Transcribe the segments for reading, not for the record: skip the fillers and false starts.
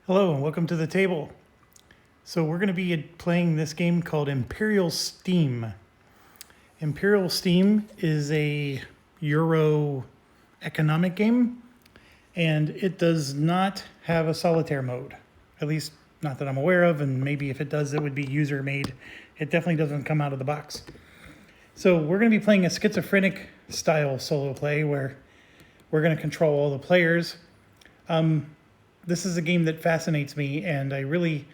Hello and welcome to the table. So we're going to be playing this game called Imperial Steam. Imperial Steam is a Euro economic game, and it does not have a solitaire mode. At least not that I'm aware of, and maybe if it does, it would be user made. It definitely doesn't come out of the box. So we're going to be playing a schizophrenic style solo play where we're going to control all the players. This is a game that fascinates me, and I really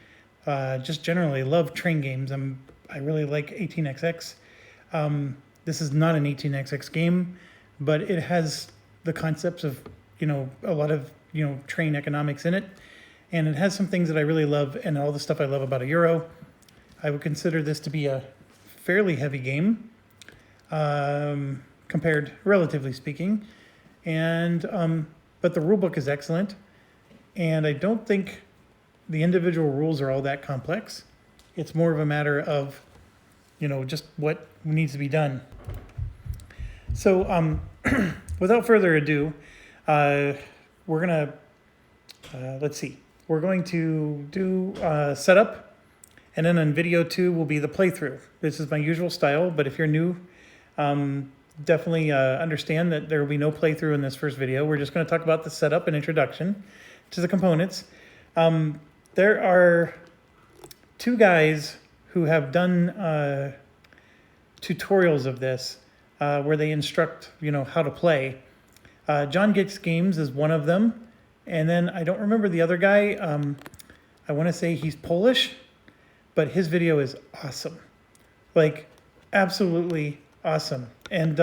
just generally love train games. I really like 18xx. This is not an 18xx game, but it has the concepts of, a lot of, train economics in it. And it has some things that I really love and all the stuff I love about a Euro. I would consider this to be a fairly heavy game, compared, relatively speaking. And but the rulebook is excellent. And I don't think the individual rules are all that complex. It's more of a matter of, just what needs to be done. So without further ado, we're going to, let's see. We're going to do setup, and then on video 2 will be the playthrough. This is my usual style, but if you're new, definitely understand that there will be no playthrough in this first video. We're just going to talk about the setup and introduction to the components. There are two guys who have done tutorials of this where they instruct, how to play. John Gets Games is one of them. And then I don't remember the other guy. I want to say he's Polish, but his video is awesome. Like, absolutely awesome. And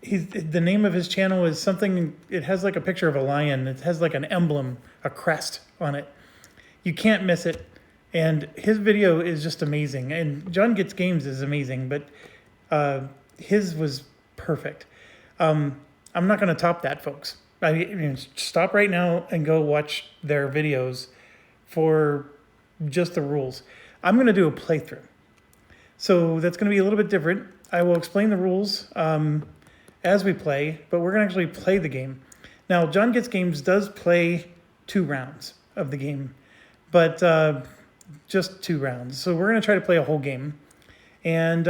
the name of his channel is something, it has like a picture of a lion. It has like an emblem, a crest on it. You can't miss it. And his video is just amazing. And John Gets Games is amazing, but his was perfect. I'm not going to top that, folks. Stop right now and go watch their videos for just the rules. I'm going to do a playthrough. So that's going to be a little bit different. I will explain the rules as we play, but we're going to actually play the game. Now, John Gets Games does play 2 rounds of the game, but just 2 rounds. So we're going to try to play a whole game. And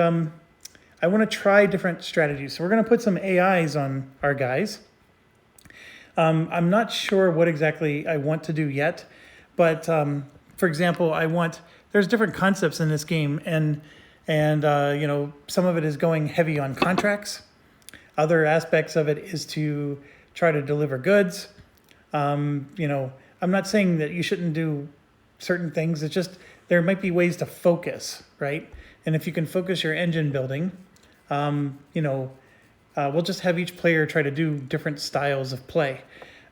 I want to try different strategies. So we're going to put some AIs on our guys. I'm not sure what exactly I want to do yet, but for example, there's different concepts in this game, and some of it is going heavy on contracts. Other aspects of it is to try to deliver goods. I'm not saying that you shouldn't do certain things. It's just there might be ways to focus, right? And if you can focus your engine building, we'll just have each player try to do different styles of play.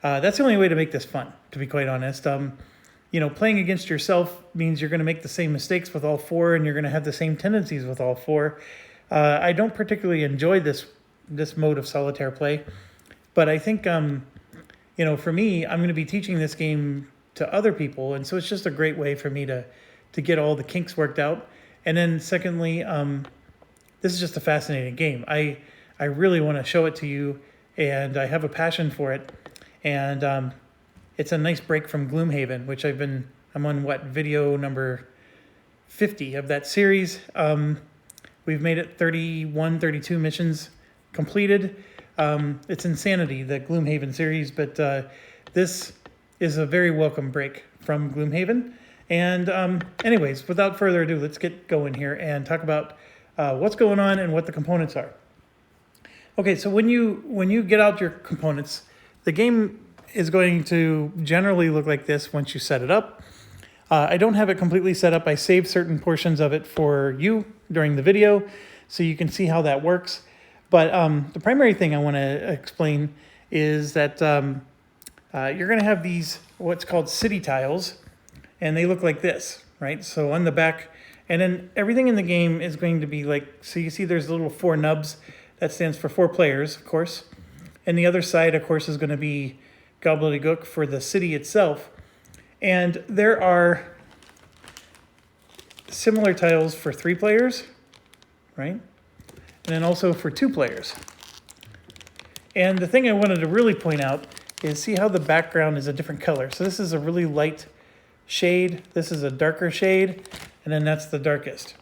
That's the only way to make this fun, to be quite honest. Playing against yourself means you're going to make the same mistakes with all 4, and you're going to have the same tendencies with all 4. I don't particularly enjoy this mode of solitaire play, but I think, for me, I'm going to be teaching this game to other people, and so it's just a great way for me to get all the kinks worked out. And then secondly, this is just a fascinating game. I really want to show it to you, and I have a passion for it. And it's a nice break from Gloomhaven, which I'm on video number 50 of that series. We've made it 31, 32 missions completed. It's insanity, the Gloomhaven series, but this is a very welcome break from Gloomhaven. And anyways, without further ado, let's get going here and talk about what's going on and what the components are. Okay, so when you get out your components, the game is going to generally look like this once you set it up. I don't have it completely set up. I saved certain portions of it for you during the video, so you can see how that works. But the primary thing I want to explain is that you're going to have these what's called city tiles, and they look like this, right? So on the back, and then everything in the game is going to be like, so you see there's little 4 nubs. That stands for 4 players, of course. And the other side, of course, is going to be gobbledygook for the city itself. And there are similar tiles for 3 players, right? And then also for 2 players. And the thing I wanted to really point out is see how the background is a different color. So this is a really light shade, this is a darker shade, and then that's the darkest.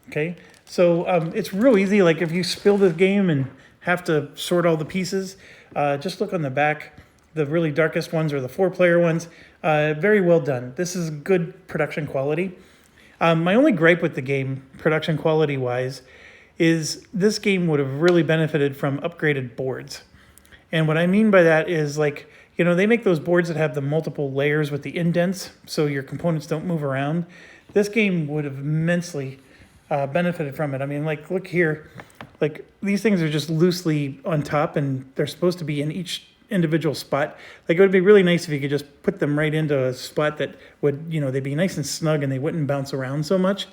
Okay, so it's real easy. Like if you spill the game and have to sort all the pieces, just look on the back. The really darkest ones are the 4-player ones. Very well done. This is good production quality. My only gripe with the game, production quality wise, is this game would have really benefited from upgraded boards. And what I mean by that is, like, you know, they make those boards that have the multiple layers with the indents so your components don't move around. This game would have immensely benefited from it. I mean, like, look here. Like, these things are just loosely on top, and they're supposed to be in each individual spot. Like, it would be really nice if you could just put them right into a spot that would, you know, they'd be nice and snug and they wouldn't bounce around so much.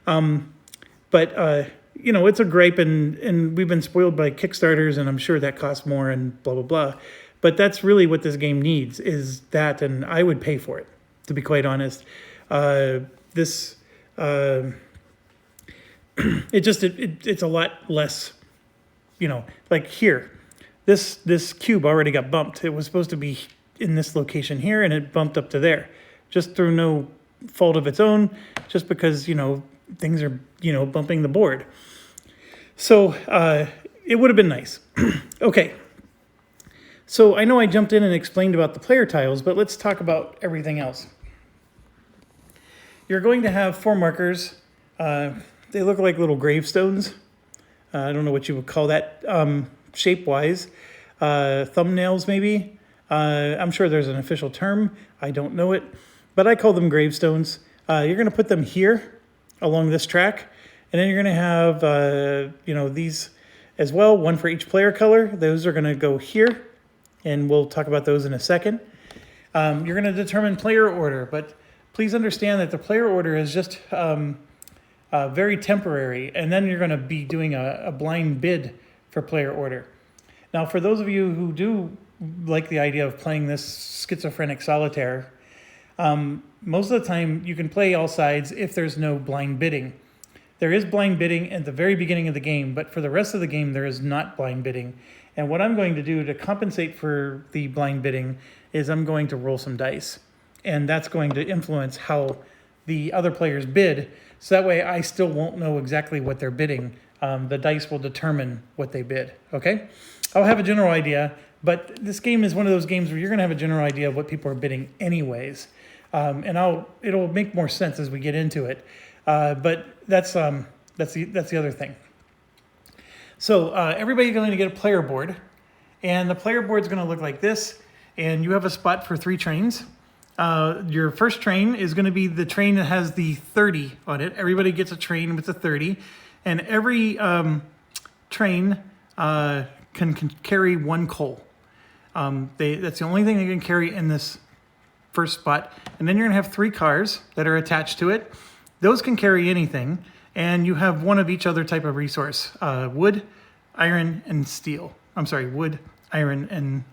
But you know, it's a gripe, and we've been spoiled by Kickstarters, and I'm sure that costs more and blah, blah, blah. But that's really what this game needs, is that, and I would pay for it, to be quite honest. It's a lot less, you know, like here. This cube already got bumped. It was supposed to be in this location here, and it bumped up to there, just through no fault of its own, just because, you know, things are, you know, bumping the board. So it would have been nice. Okay. So I know I jumped in and explained about the player tiles, but let's talk about everything else. You're going to have 4 markers. They look like little gravestones. I don't know what you would call that shape-wise. Thumbnails, maybe. I'm sure there's an official term. I don't know it, but I call them gravestones. You're going to put them here along this track, and then you're going to have, you know, these as well, one for each player color. Those are going to go here, and we'll talk about those in a second. You're going to determine player order, but please understand that the player order is just very temporary, and then you're going to be doing a blind bid for player order. Now, for those of you who do like the idea of playing this schizophrenic solitaire, most of the time you can play all sides if there's no blind bidding. There is blind bidding at the very beginning of the game, but for the rest of the game there is not blind bidding. And what I'm going to do to compensate for the blind bidding is I'm going to roll some dice. And that's going to influence how the other players bid. So that way I still won't know exactly what they're bidding. The dice will determine what they bid, okay? I'll have a general idea, but this game is one of those games where you're gonna have a general idea of what people are bidding anyways. And it'll make more sense as we get into it. But that's the other thing. So everybody's going to get a player board, and the player board is going to look like this, and you have a spot for 3 trains. Your first train is going to be the train that has the 30 on it. Everybody gets a train with a 30, and every train can carry 1 coal. That's the only thing they can carry in this first spot. And then you're going to have 3 cars that are attached to it. Those can carry anything, and you have 1 of each other type of resource: wood, iron, and steel. I'm sorry, wood, iron, and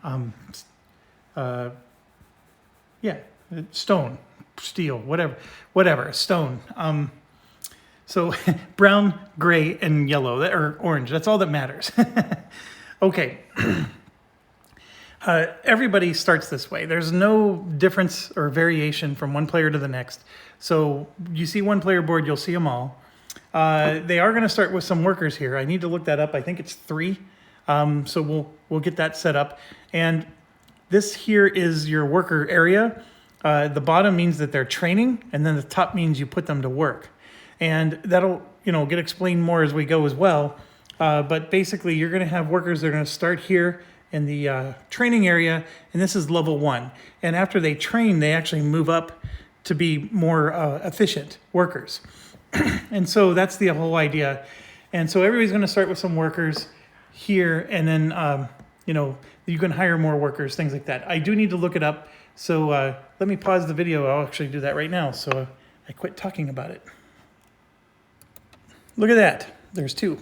stone, steel, whatever, stone. So brown, gray, and yellow, or orange. That's all that matters. Okay. Everybody starts this way. There's no difference or variation from one player to the next. So you see one player board, you'll see them all. They are going to start with some workers here. I need to look that up. I think it's 3. So we'll get that set up. And this here is your worker area. The bottom means that they're training, and then the top means you put them to work. And that'll, you know, get explained more as we go as well. But basically, you're going to have workers that are going to start here in the training area, and this is level 1. And after they train, they actually move up to be more efficient workers. And so that's the whole idea. And so everybody's going to start with some workers here, and then you know, you can hire more workers, things like that. I do need to look it up, so let me pause the video. I'll actually do that right now, so I quit talking about it. Look at that. There's 2.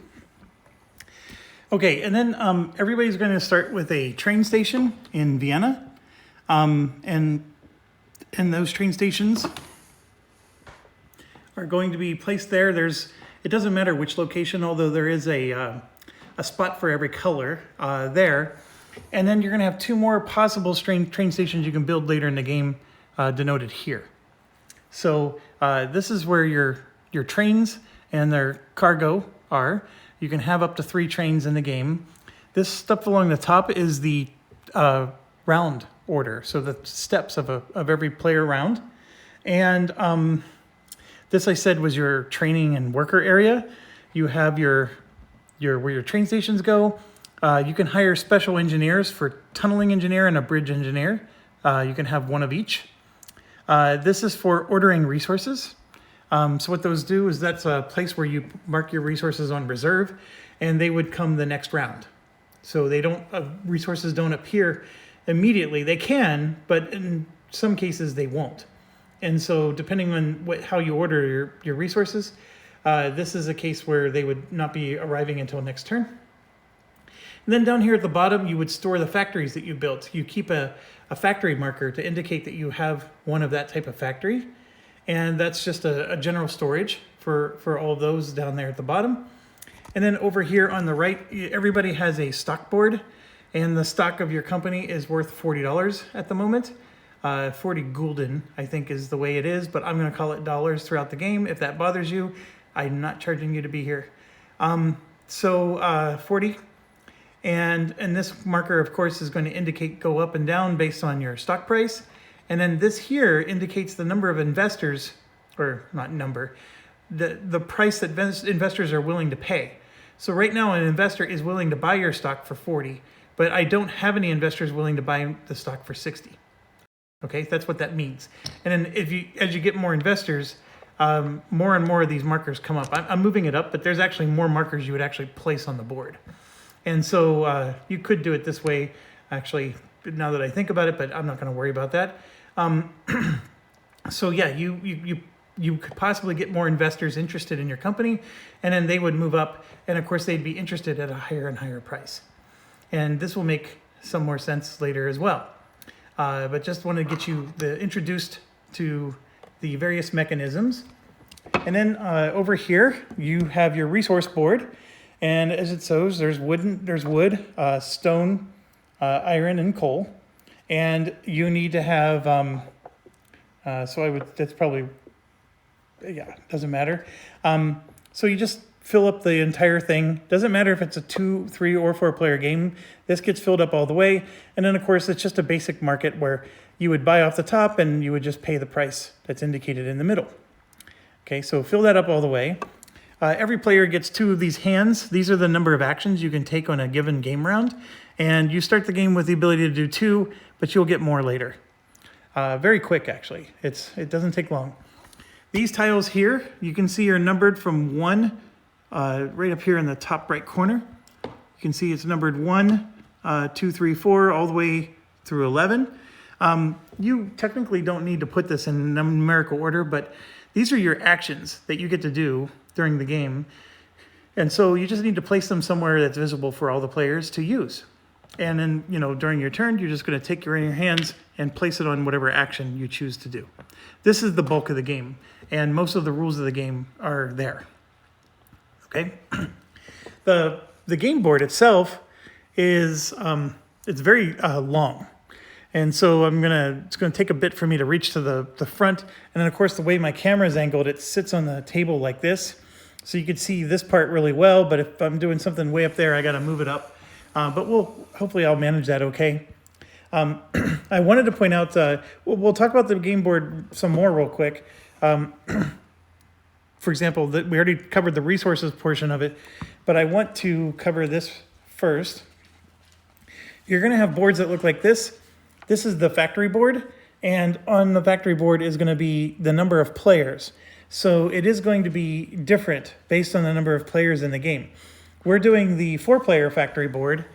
Okay, and then everybody's going to start with a train station in Vienna, and those train stations are going to be placed there. It doesn't matter which location, although there is a spot for every color there. And then you're going to have 2 more possible train stations you can build later in the game, denoted here. So this is where your trains and their cargo are. You can have up to 3 trains in the game. This stuff along the top is the round order, so the steps of every player round. And this I said was your training and worker area. You have your where your train stations go. You can hire special engineers for tunneling engineer and a bridge engineer. You can have one of each. This is for ordering resources. So what those do is that's a place where you mark your resources on reserve, and they would come the next round. So they don't resources don't appear immediately. They can, but in some cases they won't. And so depending on how you order your resources, this is a case where they would not be arriving until next turn. And then down here at the bottom, you would store the factories that you built. You keep a factory marker to indicate that you have one of that type of factory. And that's just a general storage for all of those down there at the bottom. And then over here on the right, everybody has a stock board. And the stock of your company is worth $40 at the moment. 40 gulden, I think, is the way it is. But I'm going to call it dollars throughout the game. If that bothers you, I'm not charging you to be here. 40. And this marker, of course, is going to indicate go up and down based on your stock price. And then this here indicates the number of investors, or not number, the price that investors are willing to pay. So right now an investor is willing to buy your stock for 40, but I don't have any investors willing to buy the stock for 60. Okay, that's what that means. And then as you get more investors, more and more of these markers come up. I'm moving it up, but there's actually more markers you would actually place on the board. And so you could do it this way, actually, now that I think about it, but I'm not going to worry about that. So yeah, you could possibly get more investors interested in your company, and then they would move up, and of course they'd be interested at a higher and higher price. And this will make some more sense later as well. But just want to get you introduced to the various mechanisms. And then over here, you have your resource board. And as it shows, there's wood, stone, iron, and coal. And you need to have, that's probably, yeah, doesn't matter. So you just fill up the entire thing. Doesn't matter if it's a 2, 3, or 4 player game. This gets filled up all the way. And then, of course, it's just a basic market where you would buy off the top and you would just pay the price that's indicated in the middle. Okay, so fill that up all the way. Every player gets 2 of these hands. These are the number of actions you can take on a given game round. And you start the game with the ability to do 2, but you'll get more later. Very quick, actually. It doesn't take long. These tiles here, you can see are numbered from 1, right up here in the top right corner. You can see it's numbered 1, 2, 3, 4, all the way through 11. You technically don't need to put this in numerical order, but these are your actions that you get to do during the game. And so you just need to place them somewhere that's visible for all the players to use. And then, during your turn, you're just going to take your hands and place it on whatever action you choose to do. This is the bulk of the game, and most of the rules of the game are there. Okay? The game board itself is it's very long. And so it's going to take a bit for me to reach to the front. And then, of course, the way my camera is angled, it sits on the table like this. So you can see this part really well, but if I'm doing something way up there, I got to move it up. But hopefully I'll manage that okay. I wanted to point out, we'll talk about the game board some more real quick. For example, we already covered the resources portion of it, but I want to cover this first. You're going to have boards that look like this. This is the factory board, and on the factory board is going to be the number of players. So it is going to be different based on the number of players in the game. We're doing the 4-player factory board,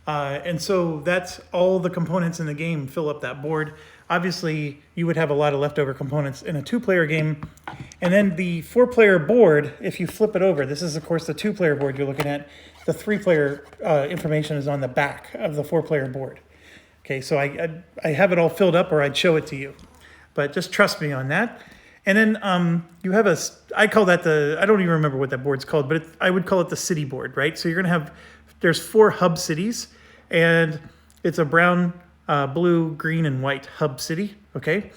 and so that's all the components in the game fill up that board. Obviously, you would have a lot of leftover components in a 2-player game. And then the 4-player board, if you flip it over, this is, of course, the 2-player board you're looking at. The 3-player information is on the back of the 4-player board. Okay, so I have it all filled up, or I'd show it to you. But just trust me on that. And then you have I call that I don't even remember what that board's called, but I would call it the city board, right? So you're going to there's 4 hub cities, and it's a brown, blue, green, and white hub city, okay?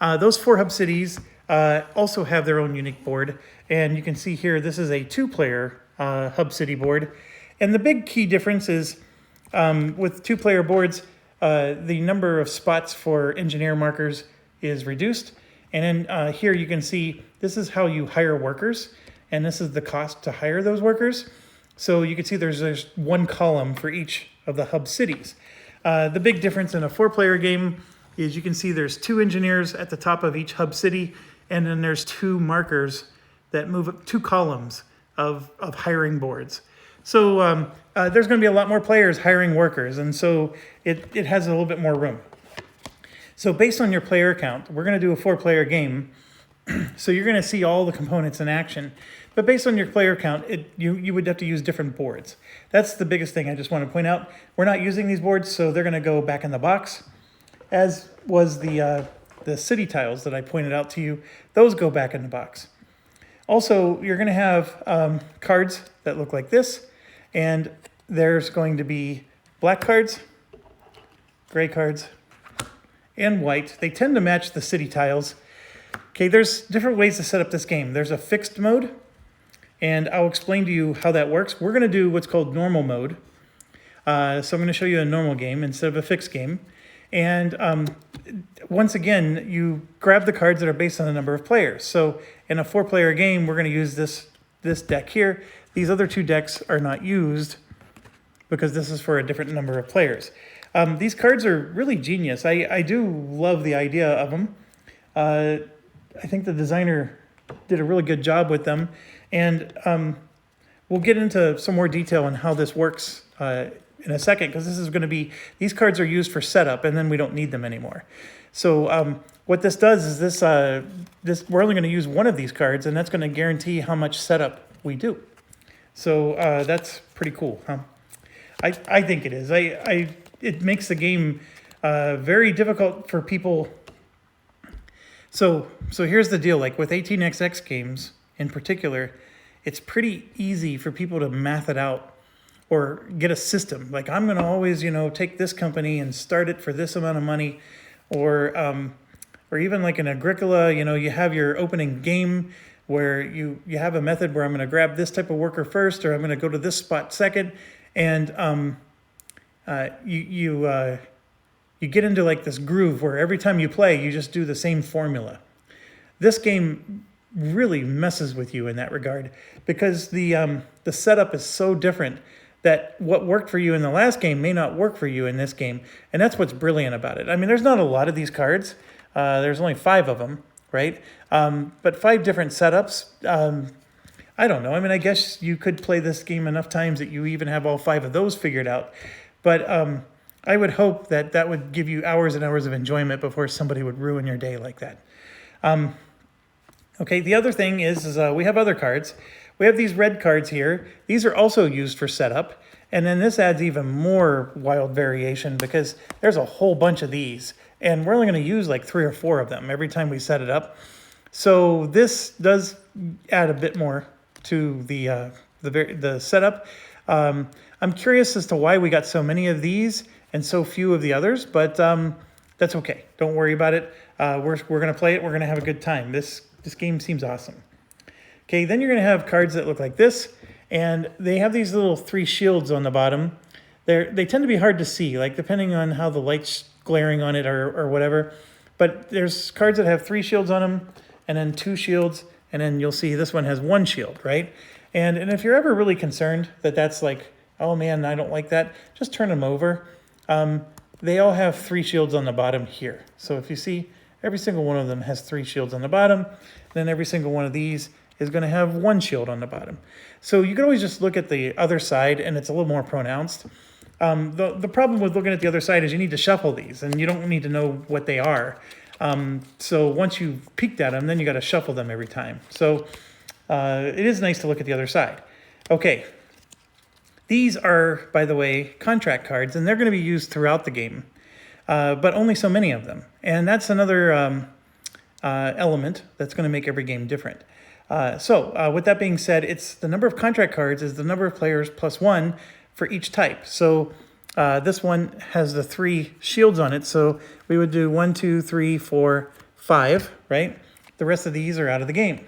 Those 4 hub cities also have their own unique board. And you can see here, this is a 2-player hub city board. And the big key difference is with 2-player boards, the number of spots for engineer markers is reduced. And then here you can see, this is how you hire workers. And this is the cost to hire those workers. So you can see there's 1 column for each of the hub cities. The big difference in a 4-player game is you can see there's 2 engineers at the top of each hub city, and then there's 2 markers that move up 2 columns of hiring boards. So there's going to be a lot more players hiring workers, and so it has a little bit more room. So based on your player count, we're going to do a 4-player game. So you're going to see all the components in action. But based on your player count, you would have to use different boards. That's the biggest thing I just want to point out. We're not using these boards, so they're going to go back in the box. As was the city tiles that I pointed out to you. Those go back in the box. Also, you're going to have cards that look like this. And there's going to be black cards, gray cards, and white. They tend to match the city tiles. Okay, there's different ways to set up this game. There's a fixed mode, and I'll explain to you how that works. We're going to do what's called normal mode. So I'm going to show you a normal game instead of a fixed game. And once again, you grab the cards that are based on the number of players. So in a 4-player game, we're going to use this deck here. These other 2 decks are not used because this is for a different number of players. These cards are really genius. I do love the idea of them. I think the designer did a really good job with them. And we'll get into some more detail on how this works in a second, because this is going to be, these cards are used for setup, and then we don't need them anymore. So what this does is we're only going to use 1 of these cards, and that's going to guarantee how much setup we do. So that's pretty cool, huh? I think it is. It makes the game very difficult for people. So here's the deal. Like with 18xx games in particular, it's pretty easy for people to math it out or get a system. Like, I'm going to always, take this company and start it for this amount of money. Or even like in Agricola, you have your opening game where you have a method where I'm going to grab this type of worker first, or I'm going to go to this spot second. And you get into like this groove where every time you play, you just do the same formula. This game really messes with you in that regard, because the setup is so different that what worked for you in the last game may not work for you in this game. And that's what's brilliant about it. I mean, there's not a lot of these cards. There's only 5 of them, right? But 5 different setups. I don't know. I mean, I guess you could play this game enough times that you even have all 5 of those figured out. But I would hope that that would give you hours and hours of enjoyment before somebody would ruin your day like that. Okay, the other thing is we have other cards. We have these red cards here. These are also used for setup. And then this adds even more wild variation because there's a whole bunch of these. And we're only going to use like 3 or 4 of them every time we set it up. So this does add a bit more to the setup. I'm curious as to why we got so many of these and so few of the others, but that's okay. Don't worry about it. We're going to play it. We're going to have a good time. This game seems awesome. Okay, then you're going to have cards that look like this, and they have these little 3 shields on the bottom. They tend to be hard to see, like depending on how the light's glaring on it or whatever. But there's cards that have 3 shields on them, and then 2 shields, and then you'll see this one has 1 shield, right? And if you're ever really concerned that that's like, oh man, I don't like that, just turn them over. They all have 3 shields on the bottom here. So if you see, every single one of them has 3 shields on the bottom, then every single one of these is going to have 1 shield on the bottom. So you can always just look at the other side, and it's a little more pronounced. The problem with looking at the other side is you need to shuffle these, and you don't need to know what they are. So once you've peeked at them, then you got to shuffle them every time. So it is nice to look at the other side. Okay. These are, by the way, contract cards, and they're going to be used throughout the game, but only so many of them. And that's another element that's going to make every game different. So with that being said, it's the number of contract cards is the number of players plus 1 for each type. So This one has the 3 shields on it, so we would do 1, 2, 3, 4, 5, right? The rest of these are out of the game.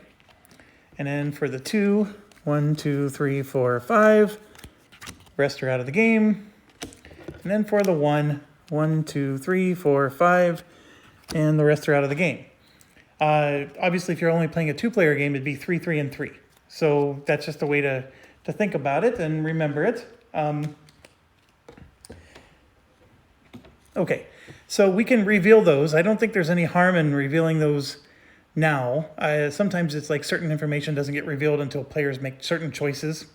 And then for the 2, 1, 2, 3, 4, 5, rest are out of the game. And then for the 1, 1, 2, 3, 4, 5, and the rest are out of the game. Obviously, if you're only playing a 2-player game, it'd be 3, 3, and 3. So that's just a way to think about it and remember it. Okay, so we can reveal those. I don't think there's any harm in revealing those now. Sometimes it's like certain information doesn't get revealed until players make certain choices.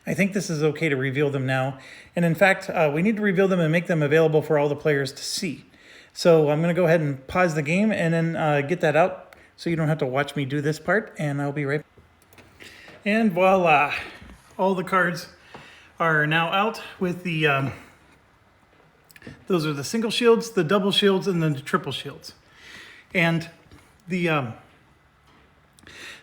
I think this is okay to reveal them now. And in fact, we need to reveal them and make them available for all the players to see. So I'm going to go ahead and pause the game and then get that out so you don't have to watch me do this part, and I'll be right back. And voila, all the cards are now out with the, those are the single shields, the double shields, and then the triple shields. And the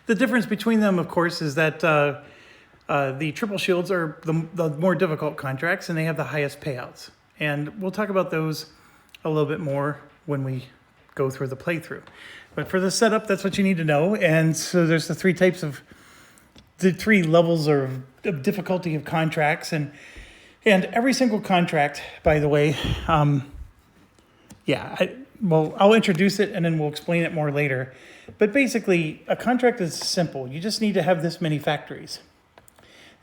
difference between them, of course, is that the triple shields are the more difficult contracts, and they have the highest payouts. And we'll talk about those a little bit more when we go through the playthrough. But for the setup, that's what you need to know. And so there's the 3 types of, the 3 levels of difficulty of contracts. And every single contract, by the way, well, I'll introduce it and then we'll explain it more later. But basically, a contract is simple. You just need to have this many factories.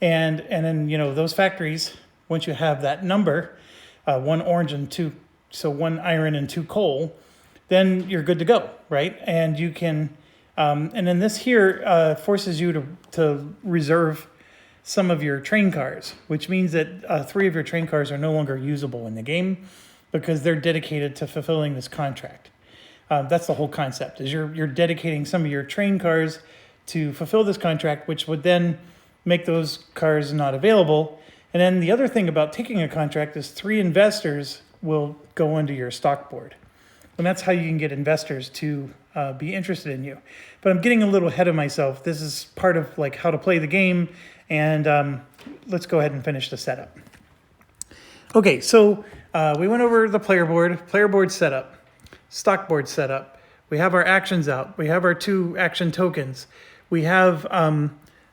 And then, you know, those factories, once you have that number, 1 orange and 2, so 1 iron and 2 coal, then you're good to go, right? And you can, and then this here forces you to reserve some of your train cars, which means that 3 of your train cars are no longer usable in the game because they're dedicated to fulfilling this contract. That's the whole concept, is you're dedicating some of your train cars to fulfill this contract, which would then make those cars not available. And then the other thing about taking a contract is 3 investors will go into your stock board. And that's how you can get investors to be interested in you. But I'm getting a little ahead of myself. This is part of like how to play the game. And let's go ahead and finish the setup. Okay, so we went over the player board setup, stock board setup. We have our actions out. We have our 2 action tokens. We have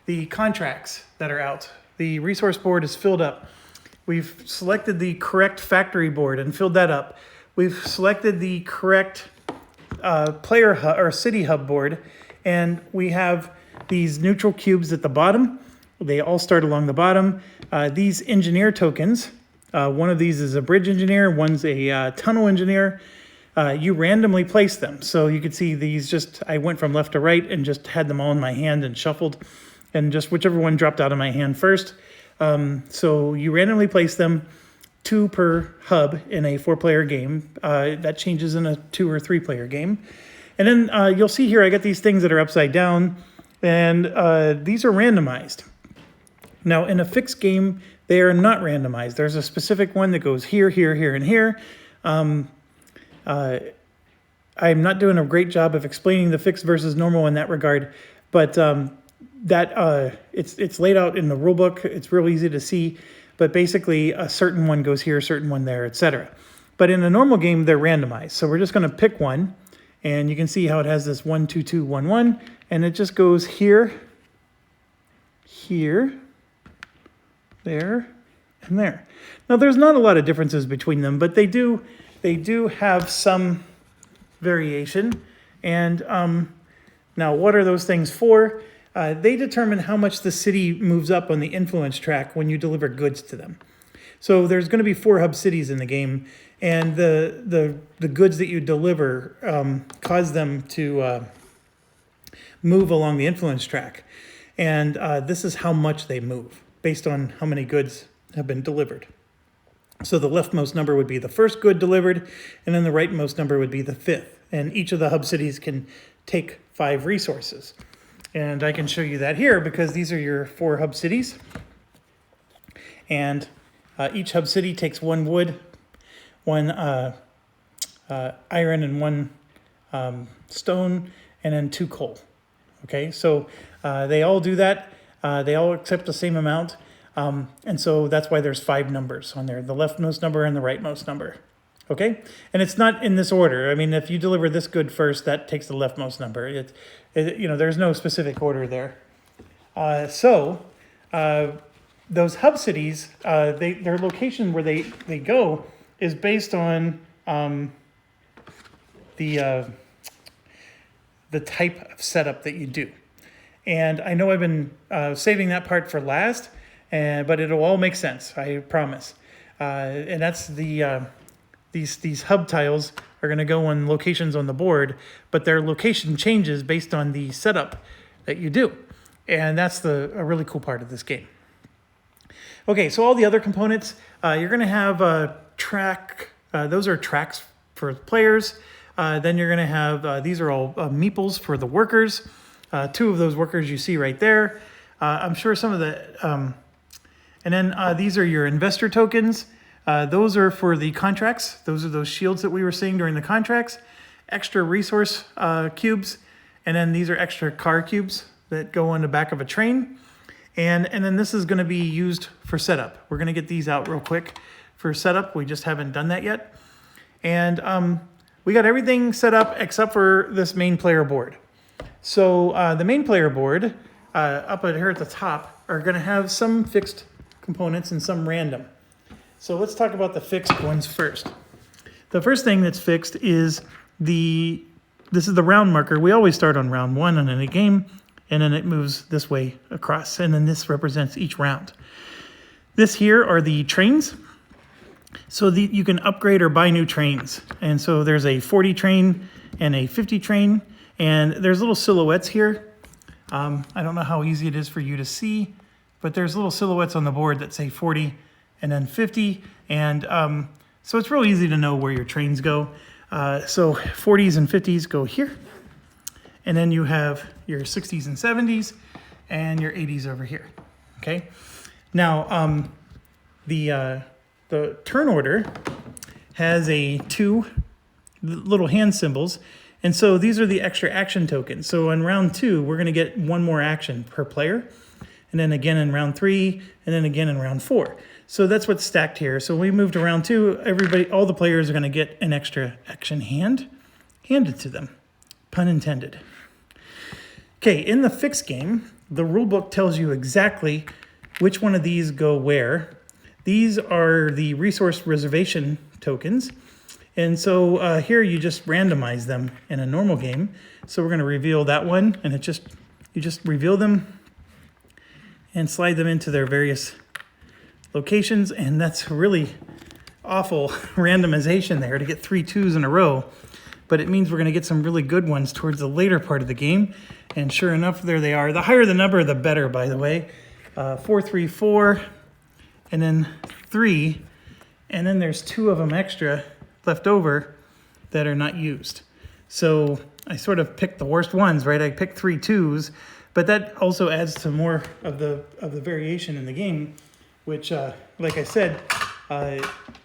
the contracts that are out. The resource board is filled up. We've selected the correct factory board and filled that up. We've selected the correct player hub or city hub board, and we have these neutral cubes at the bottom. They all start along the bottom. These engineer tokens, one of these is a bridge engineer, one's a tunnel engineer. You randomly place them. So you can see these I went from left to right and just had them all in my hand and shuffled, and just whichever one dropped out of my hand first. So you randomly place them, 2 per hub in a 4-player game. That changes in a 2 or 3-player game. And then you'll see here I got these things that are upside down, and these are randomized. Now in a fixed game, they are not randomized. There's a specific one that goes here, here, here, and here. I'm not doing a great job of explaining the fixed versus normal in that regard, but it's laid out in the rule book. It's real easy to see, but basically a certain one goes here, a certain one there, etc. But in a normal game, they're randomized. So we're just going to pick one, and you can see how it has this 1, 2, 2, 1, 1, and it just goes here, here, there, and there. Now there's not a lot of differences between them, but they do have some variation. And now what are those things for? They determine how much the city moves up on the influence track when you deliver goods to them. So there's going to be 4 hub cities in the game, and the goods that you deliver cause them to move along the influence track. And this is how much they move based on how many goods have been delivered. So the leftmost number would be the first good delivered, and then the rightmost number would be the 5th. And each of the hub cities can take 5 resources. And I can show you that here because these are your 4 hub cities. And each hub city takes 1 wood, 1 iron, and 1 stone, and then 2 coal. Okay, so they all do that. They all accept the same amount. And so that's why there's 5 numbers on there, the leftmost number and the rightmost number. Okay, and it's not in this order. I mean, if you deliver this good first, that takes the leftmost number. There's no specific order there. Those hub cities, their location where they go is based on the type of setup that you do. And I know I've been saving that part for last, but it'll all make sense, I promise. And that's these hub tiles are going to go on locations on the board, but their location changes based on the setup that you do. And that's a really cool part of this game. Okay, so all the other components, you're going to have a track. Those are tracks for players. Then you're going to have, these are all meeples for the workers. 2 of those workers you see right there. I'm sure some of the, and then these are your investor tokens. Those are for the contracts. Those are those shields that we were seeing during the contracts. Extra resource cubes. And then these are extra car cubes that go on the back of a train. And then this is going to be used for setup. We're going to get these out real quick for setup. We just haven't done that yet. And we got everything set up except for this main player board. So the main player board up here at the top are going to have some fixed components and some random. So let's talk about the fixed ones first. The first thing that's fixed is this is the round marker. We always start on round 1 in any game, and then it moves this way across, and then this represents each round. This here are the trains. So you can upgrade or buy new trains. And so there's a 40 train and a 50 train, and there's little silhouettes here. I don't know how easy it is for you to see, but there's little silhouettes on the board that say 40 and then 50. And so it's real easy to know where your trains go. So 40s and 50s go here. And then you have your 60s and 70s and your 80s over here. Okay. Now, the turn order has 2 little hand symbols. And so these are the extra action tokens. So in round 2, we're going to get 1 more action per player. And then again in round 3, and then again in round 4. So that's what's stacked here. So when we move to round 2, all the players are going to get an extra action hand handed to them. Pun intended. Okay, in the fixed game, the rulebook tells you exactly which one of these go where. These are the resource reservation tokens. And so here you just randomize them in a normal game. So we're going to reveal that one, and you just reveal them and slide them into their various locations. And that's really awful randomization there to get 3 2s in a row. But it means we're going to get some really good ones towards the later part of the game. And sure enough, there they are. The higher the number, the better, by the way. 4 3 4, and then 3, and then there's 2 of them extra left over that are not used. So I sort of picked the worst ones, right? I picked 3 2s, but that also adds to more of the variation in the game, which, like I said,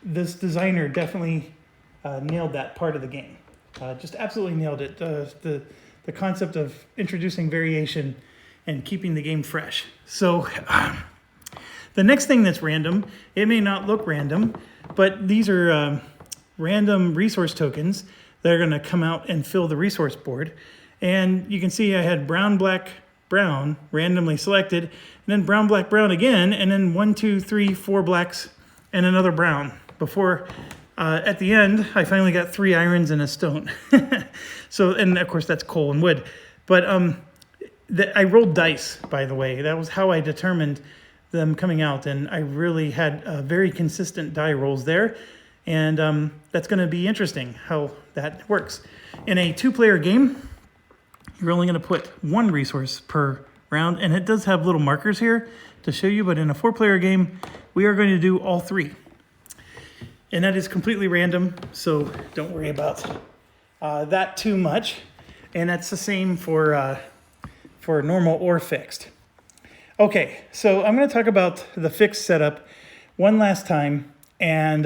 this designer definitely nailed that part of the game. Just absolutely nailed it. The concept of introducing variation and keeping the game fresh. So the next thing that's random, it may not look random, but these are random resource tokens that are going to come out and fill the resource board. And you can see I had brown, black, brown randomly selected, and then brown, black, brown again, and then 1, 2, 3, 4 blacks and another brown before at the end I finally got 3 irons and a stone. So, and of course that's coal and wood. But I rolled dice, by the way. That was how I determined them coming out, and I really had very consistent die rolls there. And that's going to be interesting how that works. In a 2-player game, you're only going to put 1 resource per round, and it does have little markers here to show you, but in a 4-player game, we are going to do all 3. And that is completely random, so don't worry about that too much. And that's the same for normal or fixed. Okay, so I'm going to talk about the fixed setup one last time, and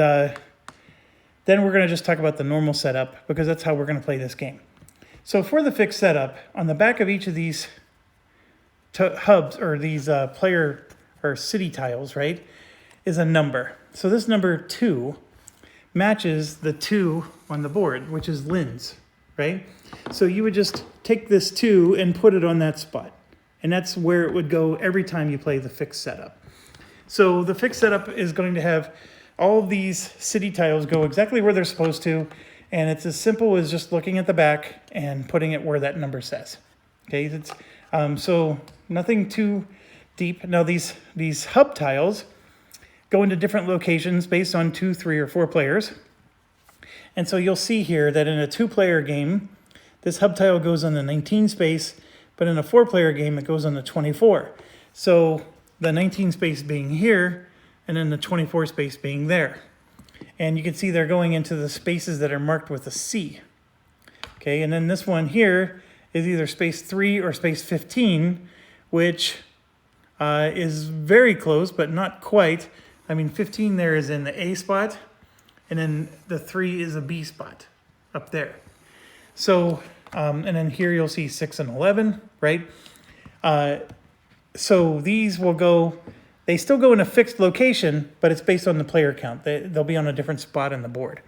then we're going to just talk about the normal setup, because that's how we're going to play this game. So for the fixed setup, on the back of each of these hubs, or these player or city tiles, right, is a number. So this number 2 matches the 2 on the board, which is Lynn's, right? So you would just take this 2 and put it on that spot. And that's where it would go every time you play the fixed setup. So the fixed setup is going to have all these city tiles go exactly where they're supposed to. And it's as simple as just looking at the back and putting it where that number says. Okay, it's, so nothing too deep. Now these hub tiles go into different locations based on 2, 3, or 4 players. And so you'll see here that in a 2-player game, this hub tile goes on the 19 space, but in a 4-player game, it goes on the 24. So the 19 space being here, and then the 24 space being there. And you can see they're going into the spaces that are marked with a C. Okay, and then this one here is either space 3 or space 15, which is very close, but not quite. I mean, 15 there is in the A spot, and then the 3 is a B spot up there. So, and then here you'll see 6 and 11, right? So these will go, they still go in a fixed location, but it's based on the player count. They'll be on a different spot on the board.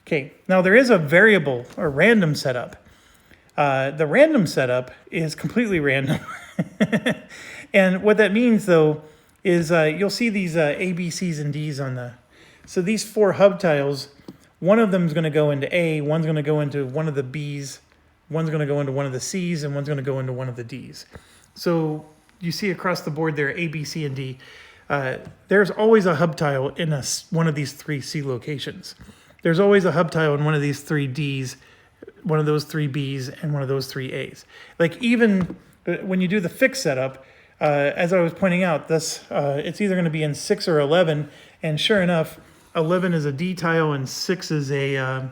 Okay, now there is a variable or random setup. The random setup is completely random. And what that means, though, is you'll see these A, B, C's, and D's on the... So these 4 hub tiles, one of them is going to go into A, one's going to go into one of the B's, one's going to go into one of the C's, and one's going to go into one of the D's. So you see across the board there, A, B, C, and D. There's always a hub tile in one of these 3 C locations. There's always a hub tile in one of these 3 D's, one of those 3 B's, and one of those 3 A's. Like even when you do the fixed setup, as I was pointing out, this it's either going to be in 6 or 11, and sure enough, 11 is a D tile and 6 is a,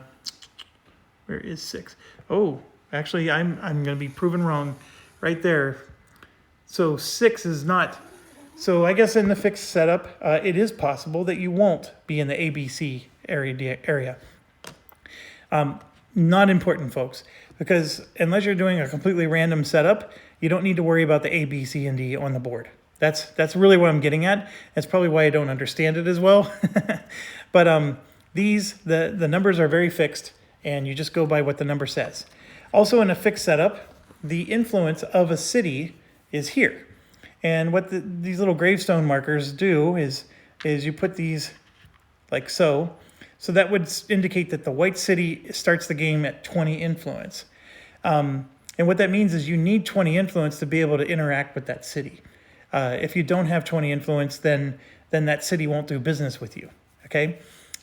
where is 6? Oh, actually, I'm going to be proven wrong right there. So 6 is not, so I guess in the fixed setup, it is possible that you won't be in the ABC area. Not important, folks, because unless you're doing a completely random setup, you don't need to worry about the A, B, C, and D on the board. That's really what I'm getting at. That's probably why I don't understand it as well. But the numbers are very fixed, and you just go by what the number says. Also in a fixed setup, the influence of a city is here. And what these little gravestone markers do is you put these like so. So that would indicate that the white city starts the game at 20 influence. And what that means is you need 20 influence to be able to interact with that city. If you don't have 20 influence, then that city won't do business with you. Okay,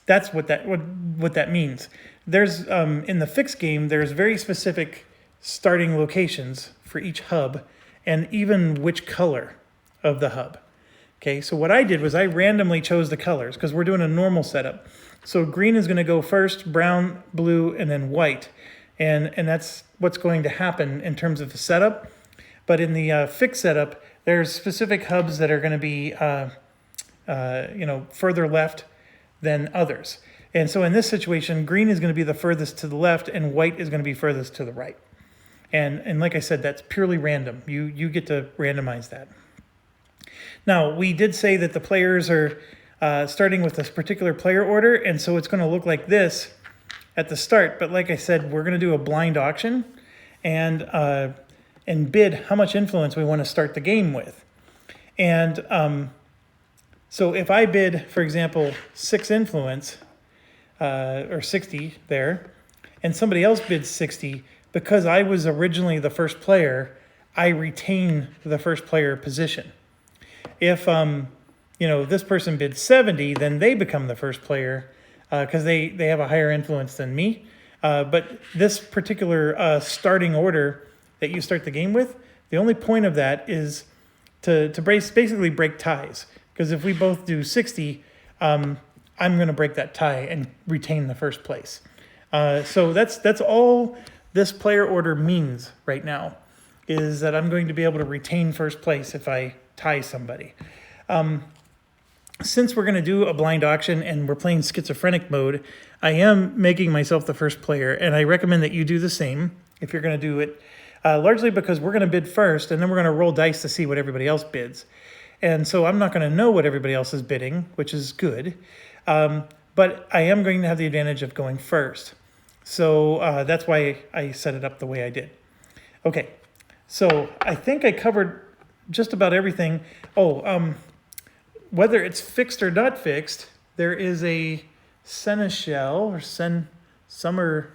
that's what that means. There's in the fixed game, there's very specific starting locations for each hub, and even which color of the hub. Okay, so what I did was I randomly chose the colors because we're doing a normal setup. So green is going to go first, brown, blue, and then white, and that's what's going to happen in terms of the setup. But in the fixed setup, there's specific hubs that are going to be further left than others. And so in this situation, green is going to be the furthest to the left, and white is going to be furthest to the right. And like I said, that's purely random. You get to randomize that. Now, we did say that the players are starting with this particular player order, and so it's going to look like this at the start. But like I said, we're going to do a blind auction and bid how much influence we want to start the game with. And so if I bid, for example, 6 influence, or 60 there, and somebody else bids 60, because I was originally the first player, I retain the first player position. If this person bids 70, then they become the first player because they have a higher influence than me. But this particular starting order that you start the game with, the only point of that is to basically break ties. Because if we both do 60, I'm going to break that tie and retain the first place. So that's all this player order means right now, is that I'm going to be able to retain first place if I tie somebody. Since we're going to do a blind auction and we're playing schizophrenic mode, I am making myself the first player, and I recommend that you do the same if you're going to do it, largely because we're going to bid first, and then we're going to roll dice to see what everybody else bids. And so I'm not going to know what everybody else is bidding, which is good. But I am going to have the advantage of going first. So that's why I set it up the way I did. Okay, so I think I covered just about everything. Oh, whether it's fixed or not fixed, there is a seneschal or summer.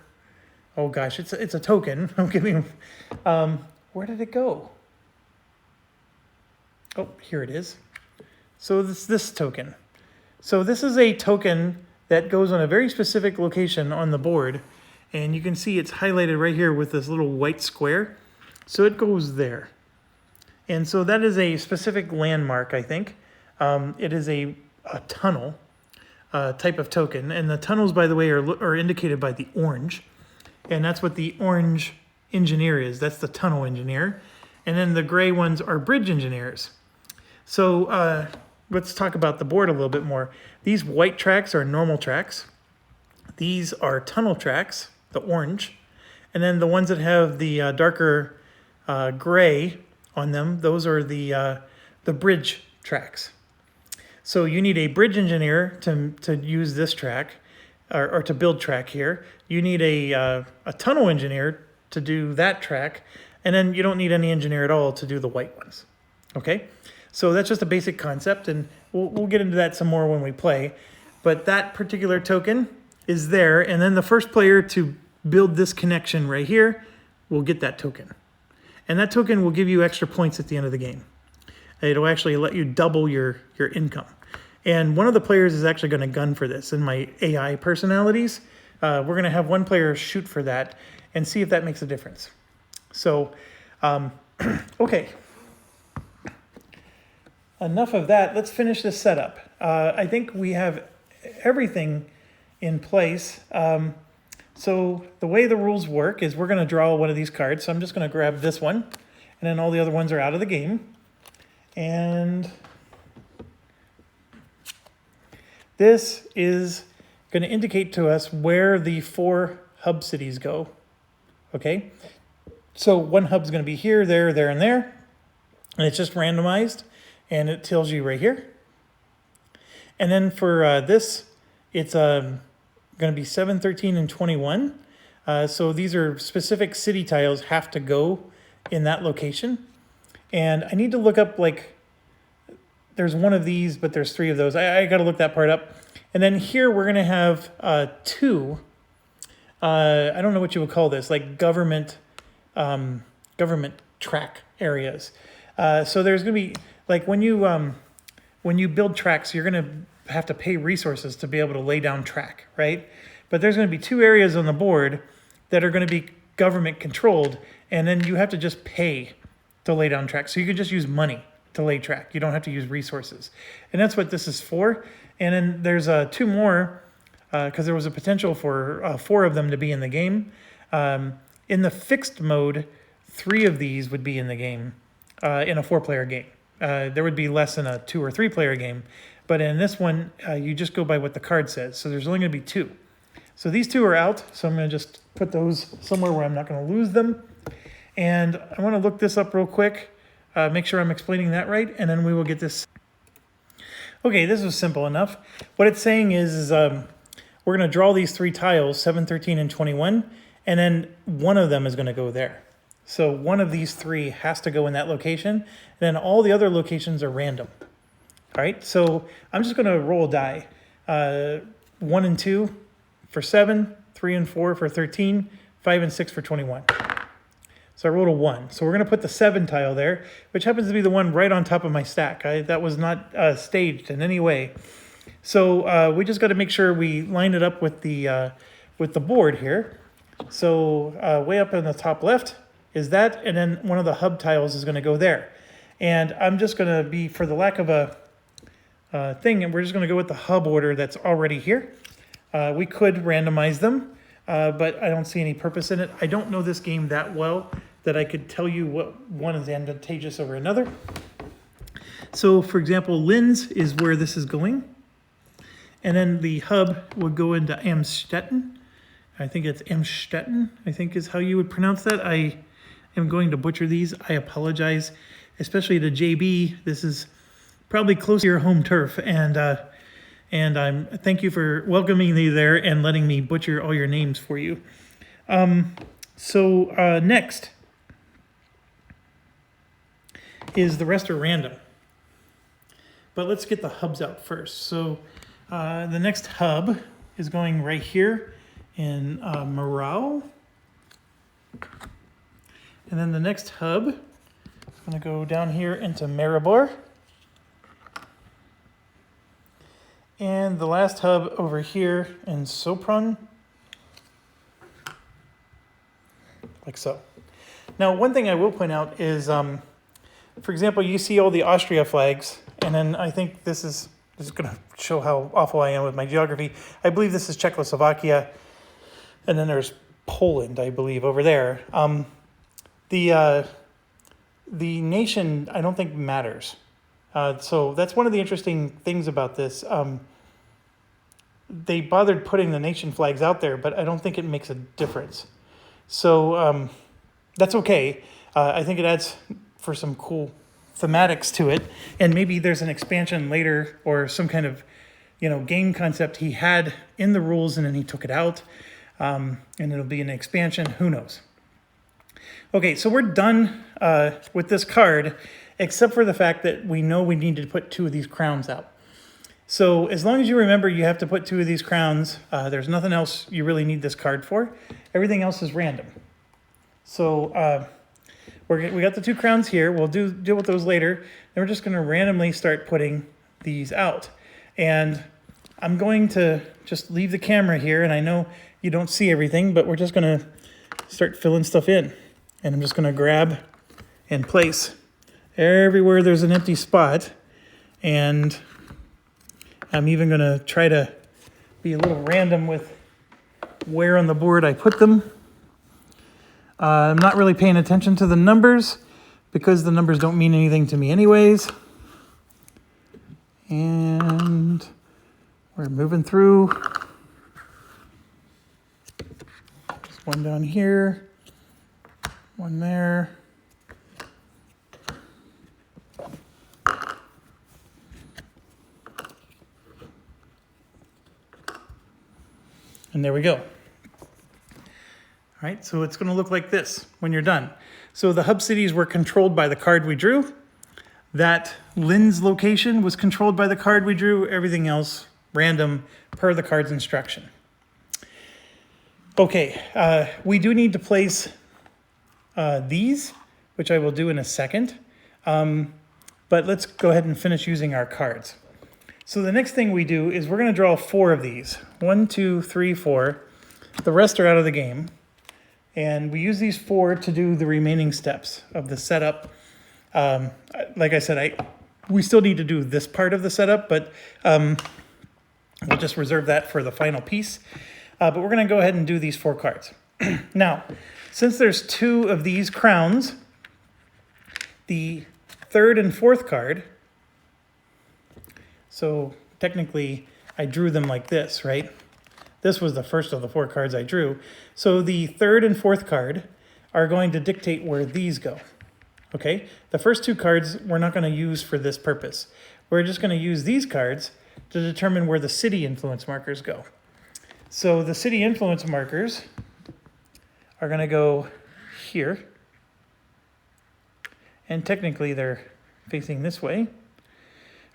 Oh gosh, it's a token. I'm giving. Where did it go? Oh, here it is. So this token. So this is a token that goes on a very specific location on the board, and you can see it's highlighted right here with this little white square. So it goes there. And so that is a specific landmark, I think. It is a tunnel type of token. And the tunnels, by the way, are indicated by the orange. And that's what the orange engineer is. That's the tunnel engineer. And then the gray ones are bridge engineers. So let's talk about the board a little bit more. These white tracks are normal tracks. These are tunnel tracks, the orange. And then the ones that have the darker gray on them, those are the bridge tracks. So you need a bridge engineer to use this track, or to build track here. You need a tunnel engineer to do that track, and then you don't need any engineer at all to do the white ones. Okay, so that's just a basic concept, and we'll get into that some more when we play. But that particular token is there, and then the first player to build this connection right here will get that token. And that token will give you extra points at the end of the game. It'll actually let you double your income. And one of the players is actually going to gun for this. In my AI personalities, we're going to have one player shoot for that and see if that makes a difference. So, okay. Enough of that. Let's finish this setup. I think we have everything in place. So the way the rules work is we're going to draw one of these cards. So I'm just going to grab this one, and then all the other ones are out of the game. And this is going to indicate to us where the 4 hub cities go. Okay, so one hub is going to be here, there, there, and there. And it's just randomized, and it tells you right here. And then for this, it's going to be 7, 13, and 21. So these are specific city tiles have to go in that location. And I need to look up, like, there's one of these, but there's 3 of those. I got to look that part up. And then here we're going to have 2, I don't know what you would call this, like government track areas. So there's going to be, like, when you build tracks, you're going to have to pay resources to be able to lay down track, right? But there's going to be 2 areas on the board that are going to be government controlled, and then you have to just pay to lay down track. So you could just use money to lay track. You don't have to use resources. And that's what this is for. And then there's 2 more, because there was a potential for 4 of them to be in the game. In the fixed mode, 3 of these would be in the game, in a 4-player game. There would be less than a 2 or 3-player game. But in this one, you just go by what the card says. So there's only going to be 2. So these 2 are out. So I'm going to just put those somewhere where I'm not going to lose them. And I want to look this up real quick, make sure I'm explaining that right, and then we will get this. Okay, this was simple enough. What it's saying is we're going to draw these 3 tiles, 7, 13, and 21, and then one of them is going to go there. So one of these 3 has to go in that location, and then all the other locations are random. All right, so I'm just going to roll a die. 1 and 2 for 7, 3 and 4 for 13, 5 and 6 for 21. So I rolled a 1. So we're going to put the 7 tile there, which happens to be the one right on top of my stack. That was not staged in any way. So we just got to make sure we line it up with the board here. So way up in the top left is that, and then one of the hub tiles is going to go there. And I'm just going to be, for the lack of a thing, and we're just going to go with the hub order that's already here. We could randomize them. But I don't see any purpose in it. I don't know this game that well that I could tell you what one is advantageous over another. So, for example, Linz is where this is going. And then the hub would go into Amstetten. I think it's Amstetten, I think is how you would pronounce that. I am going to butcher these. I apologize, especially to JB. This is probably close to your home turf, and I'm thank you for welcoming me there and letting me butcher all your names for you. Next is the rest are random, but let's get the hubs out first. So the next hub is going right here in morale, and then the next hub is going to go down here into Maribor. And the last hub over here in Sopron, like so. Now, one thing I will point out is, for example, you see all the Austria flags, and then I think this is going to show how awful I am with my geography. I believe this is Czechoslovakia, and then there's Poland, I believe, over there. The nation, I don't think matters. So that's one of the interesting things about this. They bothered putting the nation flags out there, but I don't think it makes a difference. So that's okay. I think it adds for some cool thematics to it. And maybe there's an expansion later or some kind of, game concept he had in the rules and then he took it out. And it'll be an expansion. Who knows? Okay, so we're done with this card, except for the fact that we know we need to put 2 of these crowns out. So as long as you remember you have to put 2 of these crowns, there's nothing else you really need this card for. Everything else is random. So we got the 2 crowns here. We'll deal with those later. Then we're just going to randomly start putting these out. And I'm going to just leave the camera here, and I know you don't see everything, but we're just going to start filling stuff in. And I'm just going to grab and place everywhere there's an empty spot. And I'm even going to try to be a little random with where on the board I put them. I'm not really paying attention to the numbers because the numbers don't mean anything to me anyways. And we're moving through. Just one down here, one there. And there we go. All right, so it's going to look like this when you're done. So the hub cities were controlled by the card we drew. That Lin's location was controlled by the card we drew. Everything else random per the card's instruction. Okay, we do need to place these, which I will do in a second. But let's go ahead and finish using our cards. So the next thing we do is we're going to draw 4 of these. 1, 2, 3, 4. The rest are out of the game. And we use these 4 to do the remaining steps of the setup. Like I said, we still need to do this part of the setup, but we'll just reserve that for the final piece. But we're going to go ahead and do these 4 cards. Now, since there's 2 of these crowns, the 3rd and 4th card, so technically I drew them like this, right? This was the first of the 4 cards I drew. So the 3rd and 4th card are going to dictate where these go. Okay, the first 2 cards we're not going to use for this purpose. We're just going to use these cards to determine where the city influence markers go. So the city influence markers are going to go here. And technically they're facing this way.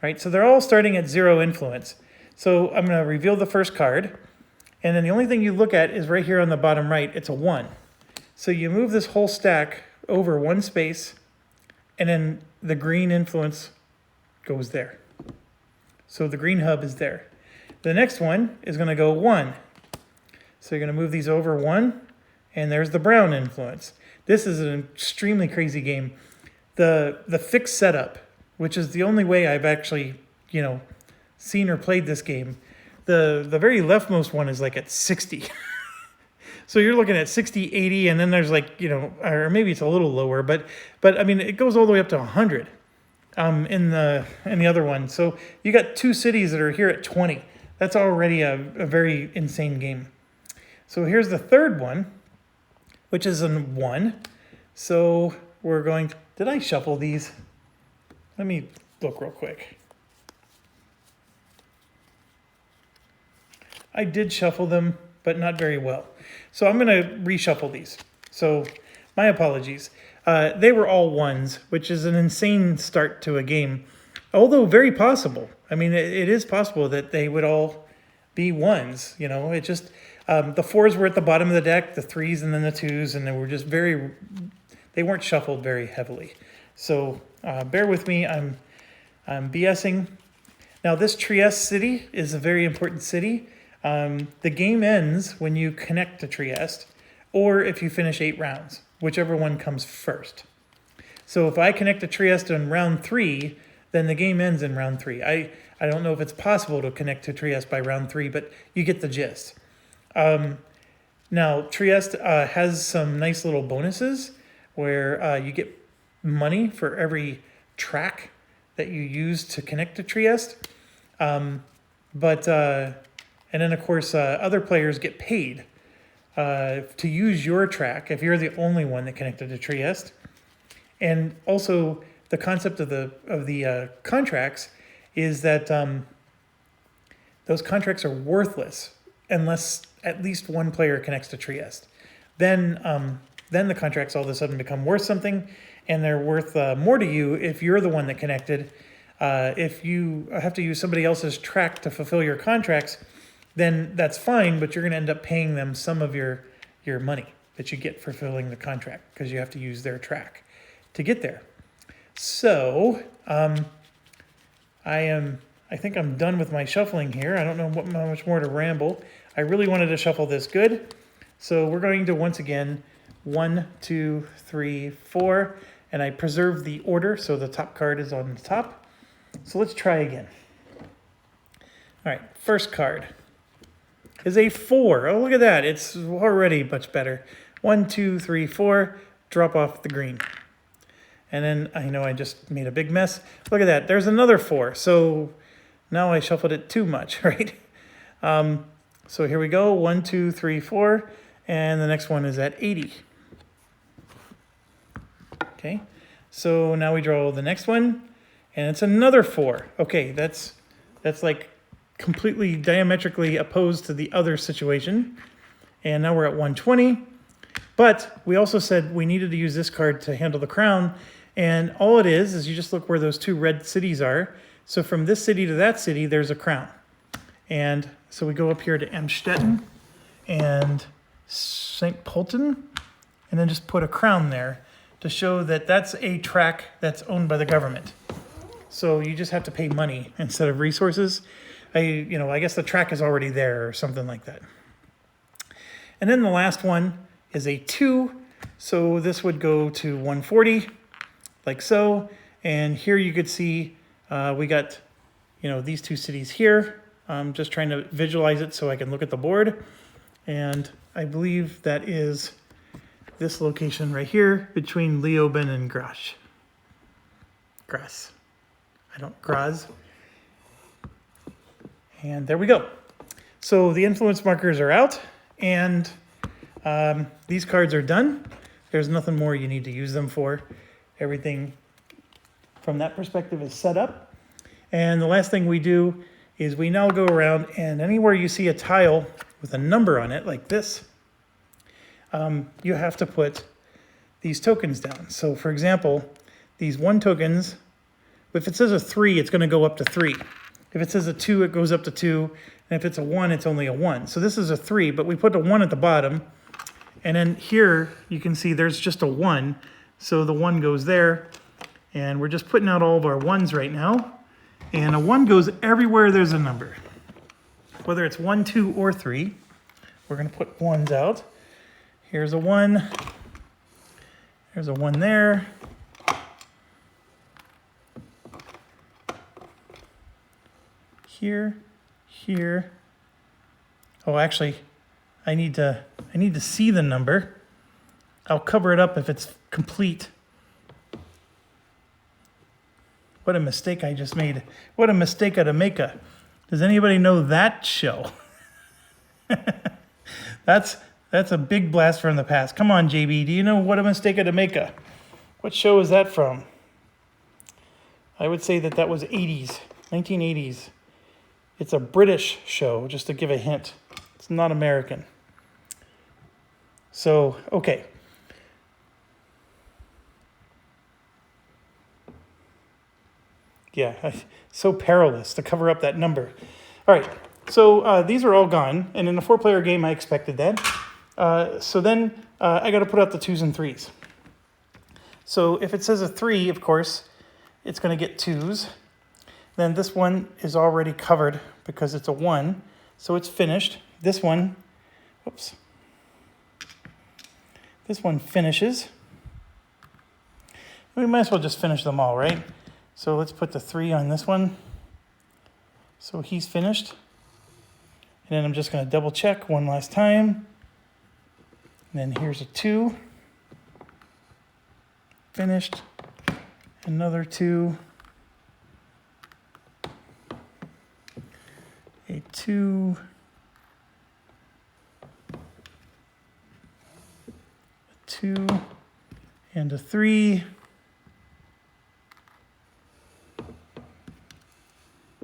All right, so they're all starting at 0 influence. So I'm going to reveal the first card. And then the only thing you look at is right here on the bottom right. It's a 1. So you move this whole stack over 1 space, and then the green influence goes there. So the green hub is there. The next one is going to go 1. So you're going to move these over 1, and there's the brown influence. This is an extremely crazy game. The fixed setup, which is the only way I've actually, seen or played this game. The very leftmost one is like at 60. So you're looking at 60, 80, and then there's like, or maybe it's a little lower, but I mean, it goes all the way up to 100 in the other one. So you got 2 cities that are here at 20. That's already a very insane game. So here's the 3rd one, which is a 1. So we're going, did I shuffle these? Let me look real quick. I did shuffle them, but not very well. So I'm going to reshuffle these. So my apologies. They were all ones, which is an insane start to a game, although very possible. I mean, it is possible that they would all be ones. You know, it just the fours were at the bottom of the deck, the threes, and then the twos, and they were just they weren't shuffled very heavily. So bear with me. I'm BSing. Now this Trieste city is a very important city. The game ends when you connect to Trieste, or if you finish 8 rounds, whichever one comes first. So if I connect to Trieste in round 3, then the game ends in round 3. I don't know if it's possible to connect to Trieste by round 3, but you get the gist. Now Trieste has some nice little bonuses where you get money for every track that you use to connect to Trieste. And then of course other players get paid to use your track if you're the only one that connected to Trieste. And also the concept of the contracts is that those contracts are worthless unless at least one player connects to Trieste. Then the contracts all of a sudden become worth something, and they're worth more to you if you're the one that connected. If you have to use somebody else's track to fulfill your contracts, then that's fine, but you're going to end up paying them some of your money that you get for fulfilling the contract because you have to use their track to get there. So I think I'm done with my shuffling here. I don't know how much more to ramble. I really wanted to shuffle this good. So we're going to once again 1, 2, 3, 4, and I preserved the order so the top card is on the top. So let's try again. All right, first card is a 4. Oh, look at that. It's already much better. 1, 2, 3, 4, drop off the green. And then I know I just made a big mess. Look at that. There's another 4. So now I shuffled it too much, right? So here we go. 1, 2, 3, 4. And the next one is at 80. Okay. So now we draw the next one. And it's another 4. Okay, that's like completely diametrically opposed to the other situation. And now we're at 120. But we also said we needed to use this card to handle the crown. And all it is you just look where those 2 red cities are. So from this city to that city, there's a crown. And so we go up here to Amstetten and St. Polten, and then just put a crown there to show that that's a track that's owned by the government. So you just have to pay money instead of resources. I guess the track is already there or something like that. And then the last one is a 2. So this would go to 140, like so. And here you could see we got, these 2 cities here. I'm just trying to visualize it so I can look at the board. And I believe that is this location right here between Leoben and Graz. Graz. And there we go. So the influence markers are out, and these cards are done. There's nothing more you need to use them for. Everything from that perspective is set up. And the last thing we do is we now go around, and anywhere you see a tile with a number on it like this, you have to put these tokens down. So for example, these 1 tokens, if it says a 3, it's going to go up to 3. If it says a 2, it goes up to 2. And if it's a 1, it's only a 1. So this is a 3, but we put a 1 at the bottom. And then here you can see there's just a 1. So the 1 goes there. And we're just putting out all of our 1s right now. And a 1 goes everywhere there's a number. Whether it's 1, 2, or 3. We're going to put 1s out. Here's a 1. There's a 1 there. Here. Oh, actually, I need to see the number. I'll cover it up if it's complete. What a mistake I just made. What a mistake to make. Does anybody know that show? That's a big blast from the past. Come on, JB. Do you know What a Mistake to Make? What show is that from? I would say that was 80s, 1980s. It's a British show, just to give a hint. It's not American. So, okay. Yeah, so perilous to cover up that number. All right, so these are all gone. And in a 4-player game, I expected that. So then I got to put out the 2s and 3s. So if it says a 3, of course, it's going to get 2s. Then this one is already covered because it's a 1. So it's finished. This one, whoops. This one finishes. We might as well just finish them all, right? So let's put the 3 on this one. So he's finished. And then I'm just going to double check one last time. And then here's a 2. Finished. Another 2. A 2. A 2. And a 3.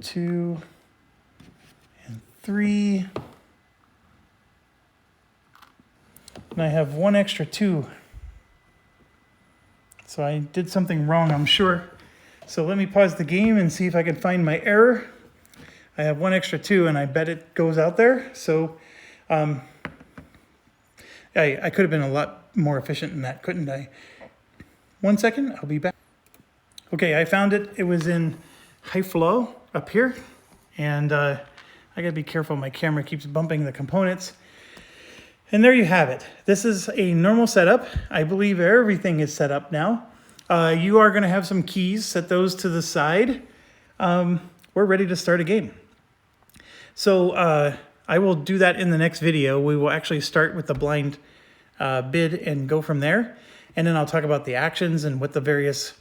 2 and 3. And I have one extra 2. So I did something wrong, I'm sure. So let me pause the game and see if I can find my error. I have one extra 2 and I bet it goes out there. So I could have been a lot more efficient in that, couldn't I? 1 second, I'll be back. Okay, I found it. It was in high flow up here. And I gotta be careful, my camera keeps bumping the components. And there you have it. This is a normal setup. I believe everything is set up now. You are gonna have some keys, set those to the side. We're ready to start a game. So I will do that in the next video. We will actually start with the blind bid and go from there. And then I'll talk about the actions and what the various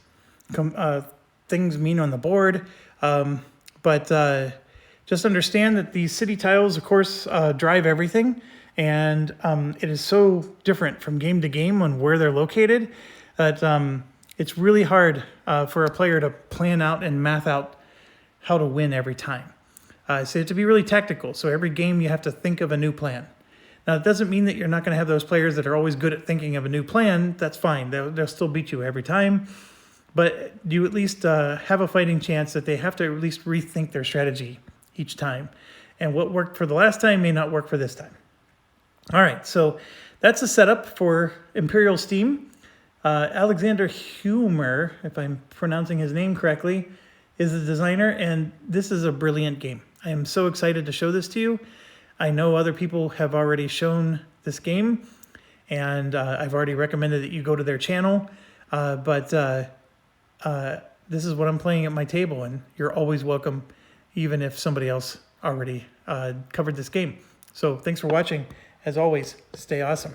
things mean on the board. But just understand that these city tiles, of course, drive everything. And it is so different from game to game on where they're located that it's really hard for a player to plan out and math out how to win every time. So you have to be really tactical. So every game you have to think of a new plan. Now, it doesn't mean that you're not going to have those players that are always good at thinking of a new plan. That's fine. They'll still beat you every time. But you at least have a fighting chance that they have to at least rethink their strategy each time. And what worked for the last time may not work for this time. All right, so that's the setup for Imperial Steam. Alexander Humer, if I'm pronouncing his name correctly, is the designer, and this is a brilliant game. I am so excited to show this to you. I know other people have already shown this game, and I've already recommended that you go to their channel, but this is what I'm playing at my table, and you're always welcome, even if somebody else already covered this game. So thanks for watching. As always, stay awesome.